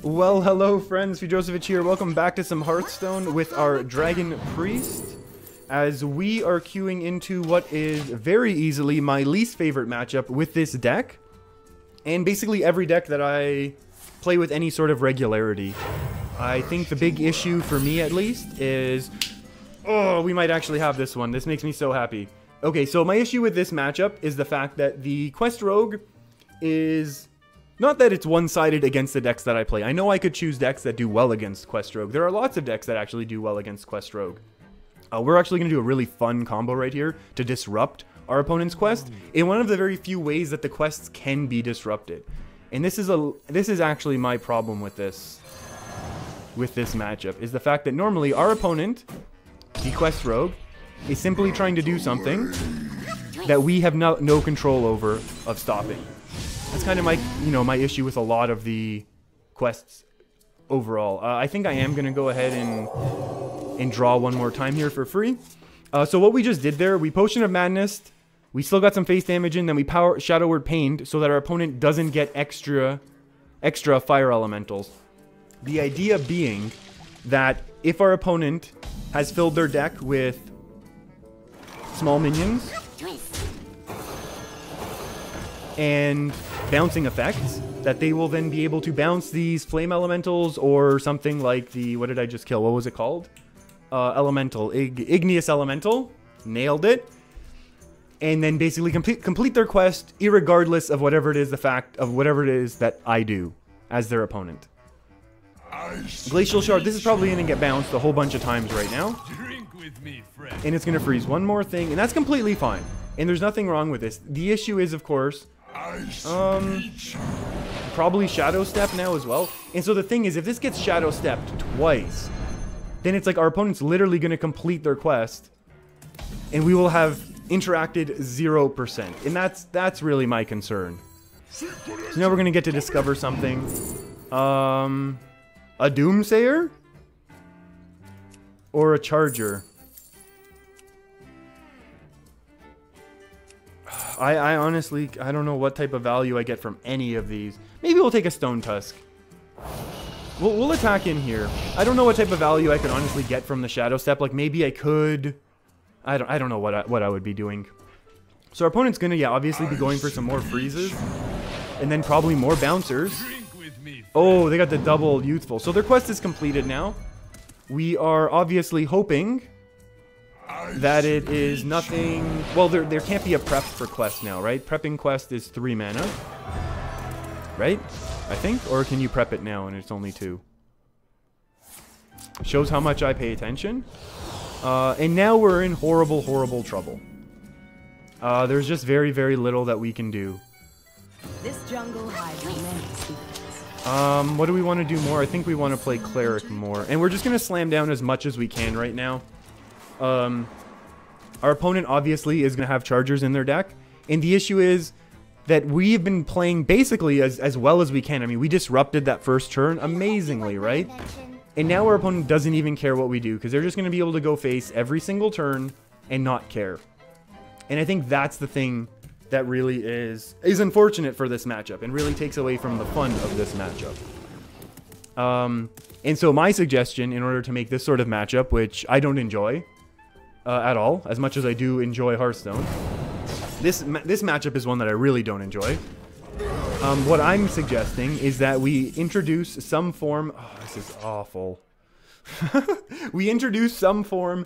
Well, hello friends, Fujosevich here. Welcome back to some Hearthstone with our Dragon Priest, as we are queuing into what is very easily my least favorite matchup with this deck, and basically every deck that I play with any sort of regularity. I think the big issue for me, at least, is... Oh, we might actually have this one. This makes me so happy. Okay, so my issue with this matchup is the fact that the Quest Rogue is... Not that it's one-sided against the decks that I play. I know I could choose decks that do well against Quest Rogue. There are lots of decks that actually do well against Quest Rogue. We're actually going to do a really fun combo right here to disrupt our opponent's quest in one of the very few ways that the quests can be disrupted. And this is actually my problem with this matchup, is the fact that normally our opponent, the Quest Rogue, is simply trying to do something that we have no control over of stopping. That's kind of my issue with a lot of the quests overall. I think I am going to go ahead and draw one more time here for free. So what we just did there, we Potion of Madness, we still got some face damage in, then we Shadow Word Pained so that our opponent doesn't get extra fire elementals. The idea being that if our opponent has filled their deck with small minions and bouncing effects, that they will then be able to bounce these flame elementals or something like the, what did I just kill? What was it called? Elemental. Igneous elemental. Nailed it. And then basically complete their quest irregardless of whatever it is, whatever it is that I do as their opponent. Glacial Shard, this is probably going to get bounced a whole bunch of times right now. And it's going to freeze one more thing, and that's completely fine. And there's nothing wrong with this. The issue is, of course, probably Shadow Step now as well. And so the thing is, if this gets Shadow Stepped twice, then it's like our opponent's literally going to complete their quest, and we will have interacted 0%. And that's really my concern. So now we're going to get to discover something. A Doomsayer? Or a Charger? I honestly, I don't know what type of value I get from any of these. Maybe we'll take a Stone Tusk. We'll attack in here. I don't know what type of value I could honestly get from the Shadow Step. Like, maybe I could... I don't know what I would be doing. So our opponent's gonna, yeah, obviously be going for some more freezes. And then probably more bouncers. Oh, they got the double youthful. So their quest is completed now. We are obviously hoping that it is nothing... Well, there can't be a prep for quest now, right? Prepping quest is 3 mana. Right? I think? Or can you prep it now and it's only 2? Shows how much I pay attention. And now we're in horrible, horrible trouble. There's just very, very little that we can do. This jungle hides many secrets. What do we want to do more? I think we want to play Cleric more. And we're just going to slam down as much as we can right now. Our opponent obviously is going to have Chargers in their deck. And the issue is that we've been playing basically as well as we can. I mean, we disrupted that first turn amazingly, right? And now our opponent doesn't even care what we do, because they're just going to be able to go face every single turn and not care. And I think that's the thing that really is unfortunate for this matchup and really takes away from the fun of this matchup. And so my suggestion, in order to make this sort of matchup, which I don't enjoy at all, as much as I do enjoy Hearthstone, this matchup is one that I really don't enjoy. What I'm suggesting is that we introduce some form... Oh, this is awful. We introduce some form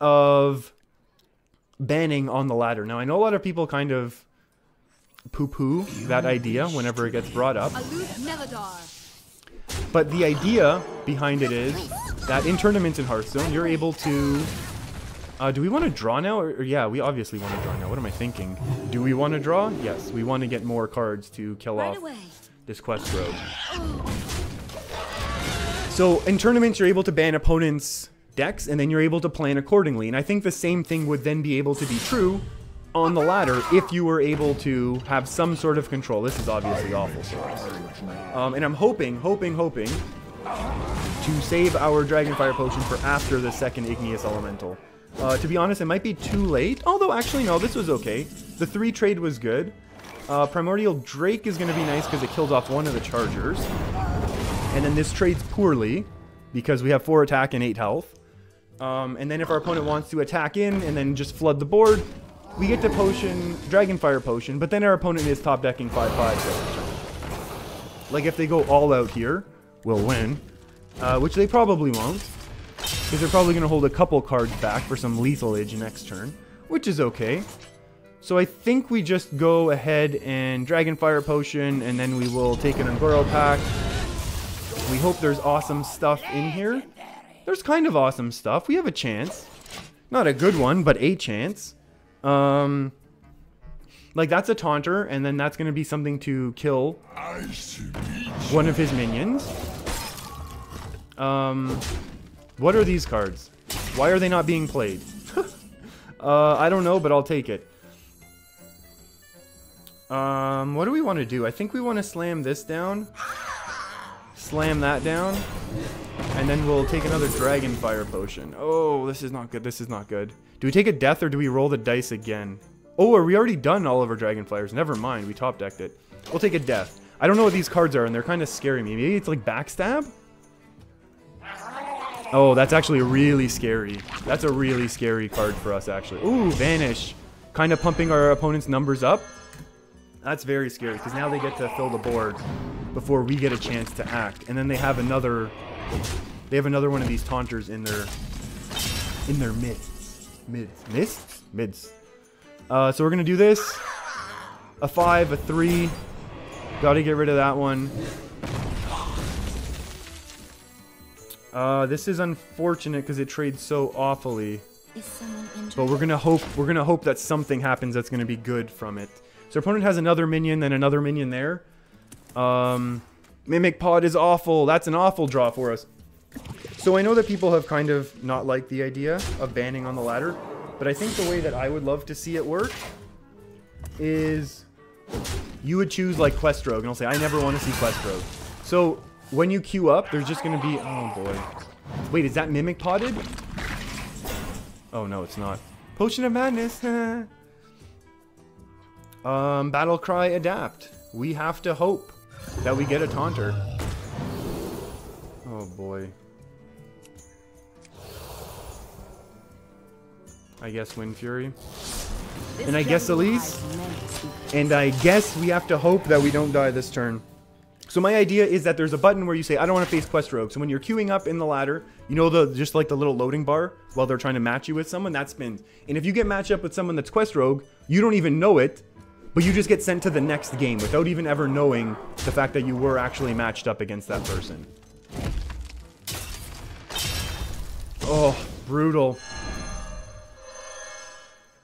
of banning on the ladder. Now, I know a lot of people kind of poo-poo that idea whenever it gets brought up. But the idea behind it is that in tournaments in Hearthstone, you're able to... do we want to draw now? Or yeah, we obviously want to draw now. What am I thinking? Do we want to draw? Yes, we want to get more cards to kill off this Quest Rogue. So in tournaments, you're able to ban opponents' decks, and then you're able to plan accordingly. And I think the same thing would then be able to be true on the ladder if you were able to have some sort of control. This is obviously awful for us. And I'm hoping to save our Dragonfire Potion for after the second Igneous Elemental. To be honest, it might be too late. Although, actually, no, this was okay. The 3 trade was good. Primordial Drake is going to be nice because it kills off one of the Chargers. And then this trades poorly because we have 4 attack and 8 health. And then if our opponent wants to attack in and then just flood the board, we get to potion, Dragonfire potion, but then our opponent is top decking 5/5. Like if they go all out here, we'll win. Which they probably won't. Because they're probably going to hold a couple cards back for some lethalage next turn. Which is okay. So I think we just go ahead and Dragonfire potion, and then we will take an Ungoro pack. We hope there's awesome stuff in here. There's kind of awesome stuff. We have a chance. Not a good one, but a chance. Like that's a taunter, and then that's going to be something to kill one of his minions. What are these cards? Why are they not being played? I don't know, but I'll take it. What do we want to do? I think we want to slam this down. Slam that down. And then we'll take another Dragonfire potion. Oh, this is not good. This is not good. Do we take a death or do we roll the dice again? Oh, are we already done all of our Dragonfires? Never mind. We top decked it. We'll take a death. I don't know what these cards are and they're kind of scaring me. Maybe it's like Backstab? Oh, that's actually really scary. That's a really scary card for us, actually. Ooh, Vanish. Kind of pumping our opponent's numbers up. That's very scary, because now they get to fill the board before we get a chance to act. And then they have another one of these taunters in their midst. Mids. So we're going to do this. A 5, a 3. Gotta get rid of that one. This is unfortunate because it trades so awfully. But we're gonna hope that something happens that's gonna be good from it. So our opponent has another minion, then another minion there. Mimic Pod is awful. That's an awful draw for us. So I know that people have kind of not liked the idea of banning on the ladder, but I think the way that I would love to see it work is you would choose like Quest Rogue, and I'll say I never want to see Quest Rogue. So when you queue up, there's just going to be... Oh, boy. Wait, is that Mimic Potted? Oh, no, it's not. Potion of Madness. Battle Cry Adapt. We have to hope that we get a Taunter. Oh, boy. I guess Wind Fury. And I guess Elise. And I guess we have to hope that we don't die this turn. So my idea is that there's a button where you say, I don't want to face Quest Rogue. So when you're queuing up in the ladder, you know, just like the little loading bar while they're trying to match you with someone, that spins. And if you get matched up with someone that's Quest Rogue, you don't even know it, but you just get sent to the next game without even ever knowing the fact that you were actually matched up against that person. Oh, brutal.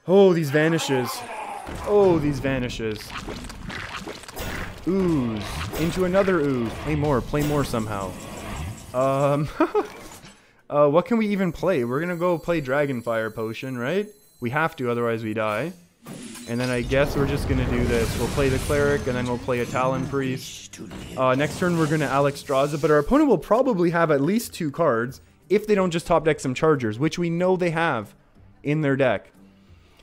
Oh, these vanishes. Oh, these vanishes. Ooze. Into another ooze. Play more somehow. What can we even play? We're gonna go play Dragonfire Potion, right? We have to, otherwise we die. And then I guess we're just gonna do this. We'll play the Cleric, and then we'll play a Talon Priest. Next turn we're gonna Alexstrasza, but our opponent will probably have at least 2 cards if they don't just top deck some Chargers, which we know they have in their deck.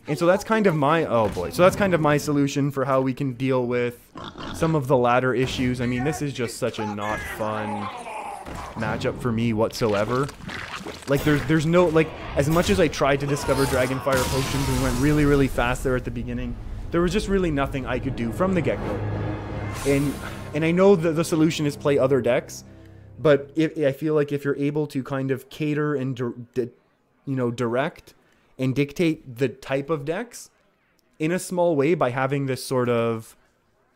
And so that's kind of my, oh boy, so that's kind of my solution for how we can deal with some of the ladder issues. I mean, this is just such a not fun matchup for me whatsoever. Like, there's no, like, as much as I tried to discover Dragonfire potions and went really, really fast there at the beginning, there was just really nothing I could do from the get-go. And I know that the solution is play other decks, but I feel like if you're able to kind of cater and, direct and dictate the type of decks in a small way by having this sort of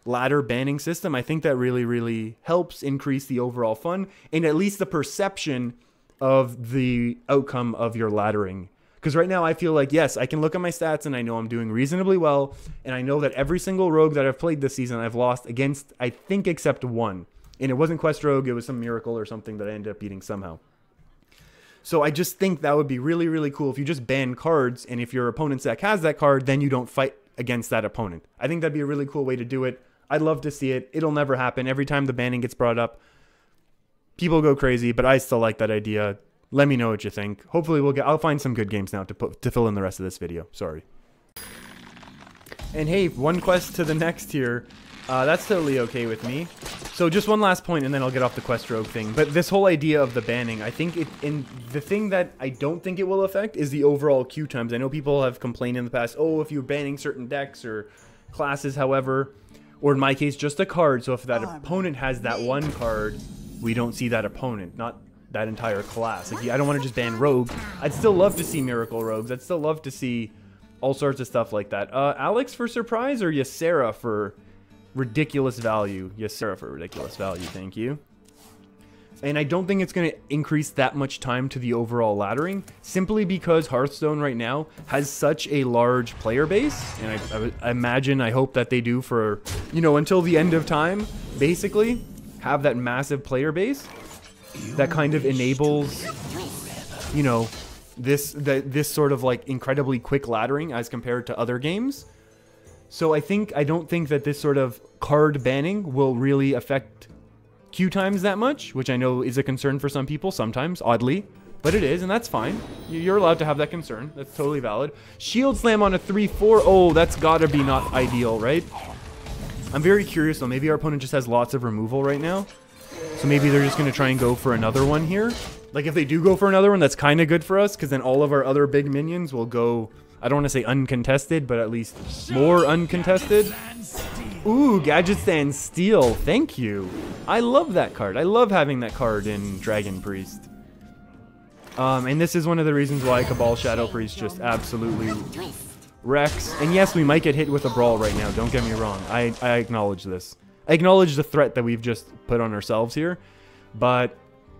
ladder banning system, I think that really, really helps increase the overall fun and at least the perception of the outcome of your laddering. Because right now I feel like, yes, I can look at my stats and I know I'm doing reasonably well, and I know that every single rogue that I've played this season I've lost against, I think, except one. And it wasn't Quest Rogue, it was some miracle or something that I ended up beating somehow. So I just think that would be really, really cool if you just ban cards, and if your opponent's deck has that card, then you don't fight against that opponent. I think that'd be a really cool way to do it. I'd love to see it. It'll never happen. Every time the banning gets brought up, people go crazy, but I still like that idea. Let me know what you think. Hopefully I'll find some good games now to fill in the rest of this video. Sorry. And hey, one quest to the next here. That's totally okay with me. So just one last point, and then I'll get off the quest rogue thing. But this whole idea of the banning, I think the thing that I don't think it will affect is the overall queue times. I know people have complained in the past, oh, if you're banning certain decks or classes, however, or in my case, just a card. So if that opponent has that one card, we don't see that opponent, not that entire class. Like, I don't want to just ban rogue. I'd still love to see miracle rogues. I'd still love to see all sorts of stuff like that. Alex for surprise or Ysera for ridiculous value? Ysera for ridiculous value, thank you. And I don't think it's going to increase that much time to the overall laddering, simply because Hearthstone right now has such a large player base, and I imagine, I hope that they do for, you know, until the end of time, basically, have that massive player base that kind of enables, you know, this sort of like incredibly quick laddering as compared to other games. So I don't think that this sort of card banning will really affect queue times that much, which I know is a concern for some people sometimes, oddly, but it is, and that's fine. You're allowed to have that concern. That's totally valid. Shield slam on a 3-4. Oh, that's gotta be not ideal, right? I'm very curious though. Maybe our opponent just has lots of removal right now, so maybe they're just gonna try and go for another one here. Like, if they do go for another one, that's kind of good for us, because then all of our other big minions will go, I don't want to say uncontested, but at least more uncontested. Ooh, Gadgetzan Steel. Thank you. I love that card. I love having that card in Dragon Priest. And this is one of the reasons why Cabal Shadow Priest just absolutely wrecks. And yes, we might get hit with a brawl right now. Don't get me wrong. I acknowledge this. I acknowledge the threat that we've just put on ourselves here. But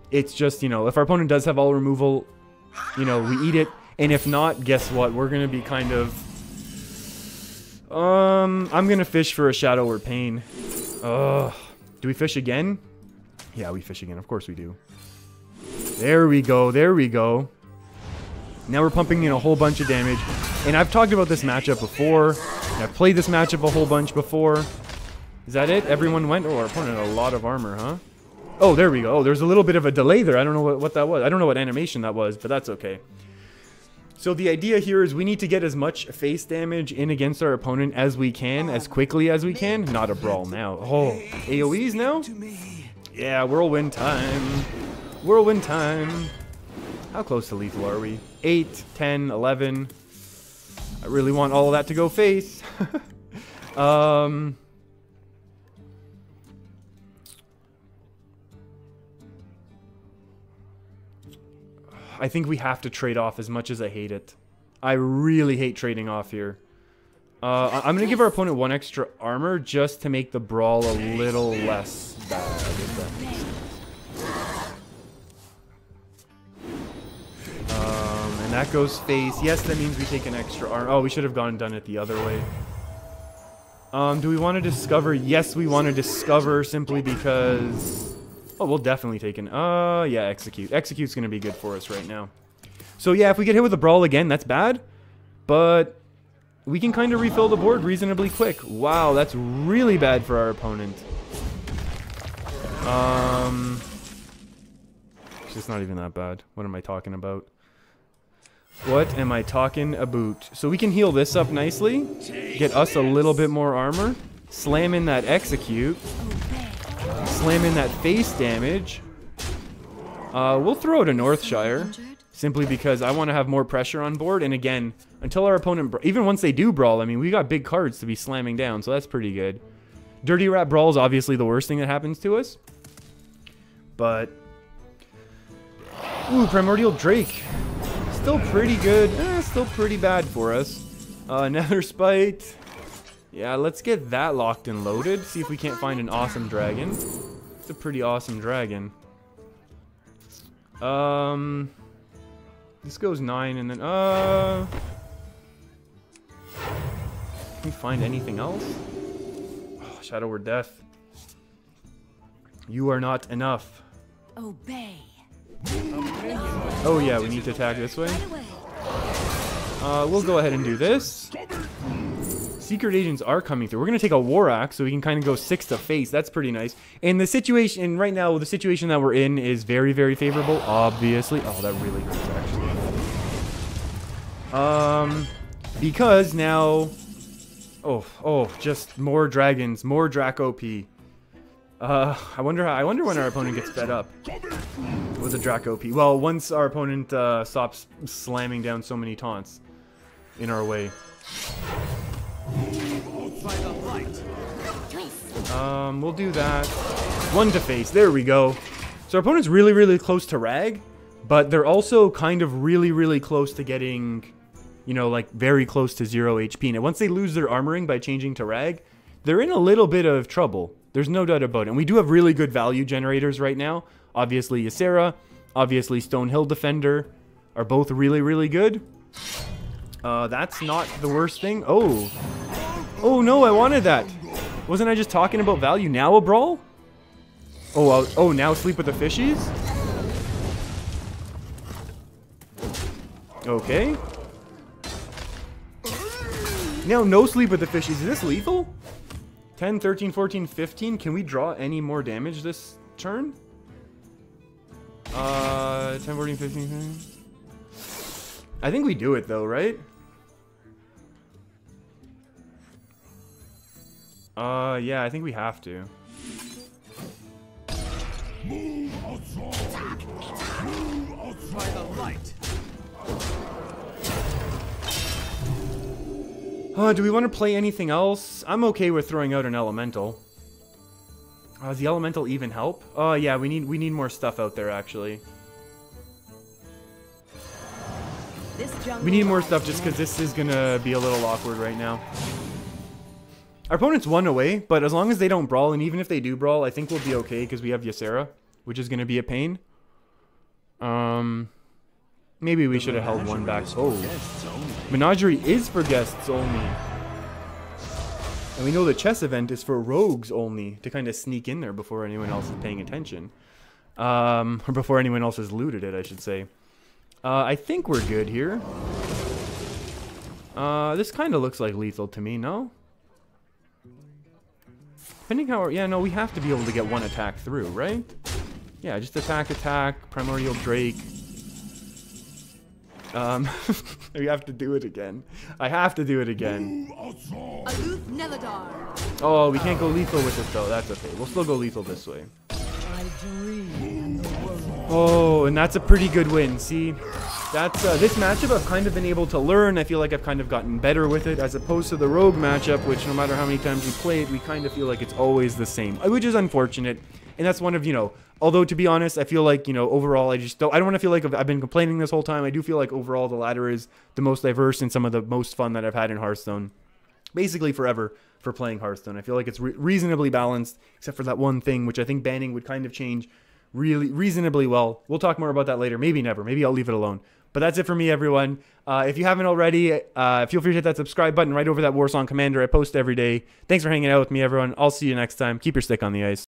it's just, you know, if our opponent does have all removal, you know, we eat it. And if not, guess what? We're going to be kind of... I'm going to fish for a Shadow or Pain. Do we fish again? Yeah, we fish again. Of course we do. There we go. There we go. Now we're pumping in a whole bunch of damage. And I've talked about this matchup before. And I've played this matchup a whole bunch before. Is that it? Everyone went? Oh, our opponent had a lot of armor, huh? Oh, there we go. Oh, there's a little bit of a delay there. I don't know what that was. I don't know what animation that was, but that's okay. So the idea here is we need to get as much face damage in against our opponent as we can, as quickly as we can. Not a brawl now. Oh, AoEs now? Yeah, whirlwind time. Whirlwind time. How close to lethal are we? 8, 10, 11. I really want all of that to go face. I think we have to trade off as much as I hate it. I really hate trading off here. I'm going to give our opponent 1 extra armor just to make the brawl a little less bad, if that makes sense. And that goes face. Yes, that means we take an extra armor. Oh, we should have gone and done it the other way. Do we want to discover? Yes, we want to discover simply because... Oh, we'll definitely take an... yeah, execute. Execute's going to be good for us right now. So yeah, if we get hit with a brawl again, that's bad. But we can kind of refill the board reasonably quick. Wow, that's really bad for our opponent. It's just not even that bad. What am I talking about? What am I talking about? So we can heal this up nicely. Get us a little bit more armor. Slam in that execute. Slam in that face damage. We'll throw it a Northshire. Simply because I want to have more pressure on board. And again, until our opponent... Even once they do brawl, I mean, we got big cards to be slamming down. So that's pretty good. Dirty Rat Brawl is obviously the worst thing that happens to us. But... Ooh, Primordial Drake. Still pretty good. Still pretty bad for us. Nether Spite. Yeah, let's get that locked and loaded. See if we can't find an awesome dragon. It's a pretty awesome dragon. This goes 9 and then, can we find anything else? Oh, Shadow or Death. You are not enough. Obey. Oh yeah, we need to attack this way. We'll go ahead and do this. Secret agents are coming through. We're going to take a War Axe so we can kind of go 6 to face. That's pretty nice. And the situation, right now, the situation that we're in is very, very favorable, obviously. Oh, that really hurts, actually. Because now... Oh, just more dragons, more Drac OP. I wonder when our opponent gets fed up with a Draco P. Well, once our opponent stops slamming down so many taunts in our way. We'll do that. One to face. There we go. So our opponent's really, really close to Rag, but they're also kind of really, really close to getting, you know, like very close to 0 HP. And once they lose their armoring by changing to Rag, they're in a little bit of trouble. There's no doubt about it. And we do have really good value generators right now. Obviously, Ysera, obviously Stonehill Defender are both really, really good. That's not the worst thing. Oh. Oh, no, I wanted that. Wasn't I just talking about value? Now a brawl? Oh, oh, now sleep with the fishies? Okay. Now no sleep with the fishies. Is this lethal? 10, 13, 14, 15. Can we draw any more damage this turn? 10, 14, 15. I think we do it though, right? Yeah, I think we have to. Move outside. Move outside the light. Do we want to play anything else? I'm okay with throwing out an elemental. Does the elemental even help? Oh yeah, we need more stuff out there actually. We need more stuff just because this is gonna be a little awkward right now. Our opponent's 1 away, but as long as they don't brawl, and even if they do brawl, I think we'll be okay because we have Ysera, which is gonna be a pain. Maybe we should have held one back. Oh, Menagerie is for guests only. And we know the chess event is for rogues only, to kind of sneak in there before anyone else is paying attention. Or before anyone else has looted it, I should say. I think we're good here. This kind of looks like lethal to me, no? Depending how... Yeah, no, we have to be able to get one attack through, right? Yeah, just attack, Primordial Drake. We have to do it again. I have to do it again. Oh, we can't go lethal with it though. That's okay. We'll still go lethal this way. Oh, and that's a pretty good win. See, that's this matchup I've kind of been able to learn. I feel like I've kind of gotten better with it as opposed to the rogue matchup, which no matter how many times we play it, we kind of feel like it's always the same, which is unfortunate. And that's one of, you know, although to be honest, I feel like, you know, overall, I don't want to feel like I've been complaining this whole time. I do feel like overall the ladder is the most diverse and some of the most fun that I've had in Hearthstone. Basically forever for playing Hearthstone. I feel like it's reasonably balanced, except for that one thing, which I think banning would kind of change really reasonably well. We'll talk more about that later. Maybe never. Maybe I'll leave it alone. But that's it for me, everyone. If you haven't already, feel free to hit that subscribe button right over that Warsong Commander I post every day. Thanks for hanging out with me, everyone. I'll see you next time. Keep your stick on the ice.